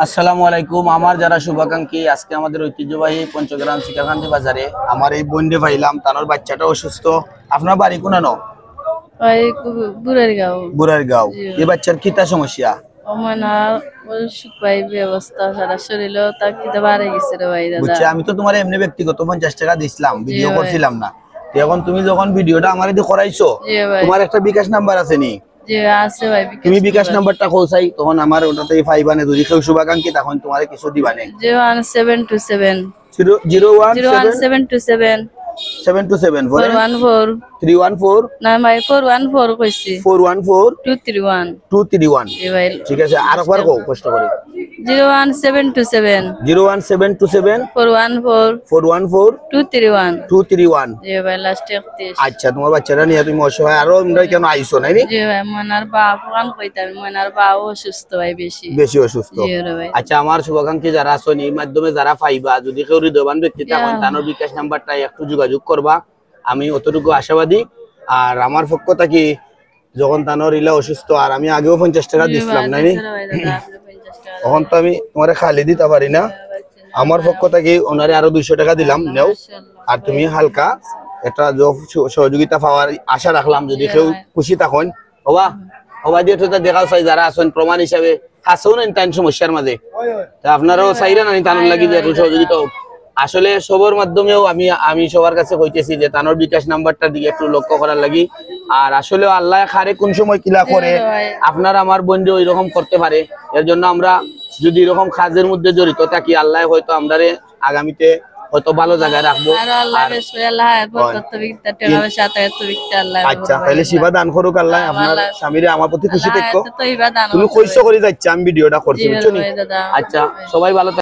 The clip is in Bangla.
আসসালামু আলাইকুম। আমার যারা শুভাকাঙ্ক্ষী, আজকে আমাদের ঐতিহ্যবাহী পঞ্চগ্রাম শিকাকান্দি বাজারে আমার এই বন্ডে পাইলাম, তানোর বাচ্চাটা অসুস্থ। আপনার বাড়ি কোনানো? বুড়ারগাঁও। এই বাচ্চার কিতা সমস্যা? বুঝছি, আমি তো তোমার এমনি ব্যক্তিগত 50 টাকা দিছিলাম, ভিডিও করছিলাম না। এখন তুমি যখন ভিডিওটা আমার দিয়ে করাইছো, তোমার একটা বিকাশ নাম্বার আছে নি? তুমি বিকাশ নাম্বারটা কোথায়? তখন আমার ওটাতে পাইবানে, যদি কেউ শুভাকাঙ্ক্ষী তখন তোমার কিছু দিবানে। 01727 01727 727 414 314 না ভাই 414 কইছি 414 231 231। ঠিক আছে, আরেকবার কও কষ্ট করে। 01727 01727 414 414 231 231। জি ভাই লাস্ট 31। আচ্ছা, তোমার বাচ্চাটা নিয়ে তুমি অসহায়, আরো আমরা কেন আইছো নাই? জি ভাই মনার বাপ কান কইতাম, মনার বাপ অসুস্থ ভাই, বেশি অসুস্থ। জি ভাই। আচ্ছা, আমার শুভাকাঙ্ক্ষী যারা আছেন এই মাধ্যমে যারা পাইবা, যদি কেউ হৃদয়বান ব্যক্তি থাকেন তার বিকাশ নাম্বারটা একটু যোগাযোগ করবা, আমি অতটুকু আশাবাদী। আর আমার পক্ষ থেকে যখন তানোর ইলা অসুস্থ, আর আমি আগেও 50 টাকা দিছিলাম নাই, তখন তো আমি তোমারে খালি দিতে পারি না। আমার পক্ষ থেকে ওনারে আরো 200 টাকা দিলাম, নেও। আর তুমি হালকা একটা সহযোগিতা পাওয়ার আশা রাখলাম, যদি কেউ খুশি থাকেন। হবা হবা দিয়ে তো দেখাও চাই যারা আছেন প্রমাণ হিসাবে, আছেও না টাইম সমস্যার মাঝে, আপনারাও চাইরা না তানোর লাগি যে একটু সহযোগিতা হোক। আসলে সবার মাধ্যমেও আমি সবার কাছে কইতেছি যে তানোর বিকাশ নাম্বারটা দিয়ে একটু লক্ষ্য করার লাগি। আর আসলে আল্লাহ খারে কোন সময় কিলা করে, আপনারা আমার বন্ধু ওই রকম করতে পারে। এর জন্য আমরা যদি এরকম কাজের মধ্যে জড়িত থাকি, আল্লাহ হয়তো আমাদের আগামীতে হয়তো ভালো জায়গায় রাখবো। আচ্ছা, তাহলে শিবা দান করুক আল্লাহ, আপনার স্বামীরে আমার প্রতি খুশি থাকো। তুমি কইছো করে যাচ্ছে, আমি ভিডিওটা করছি, বুঝছো নি? আচ্ছা, সবাই ভালো।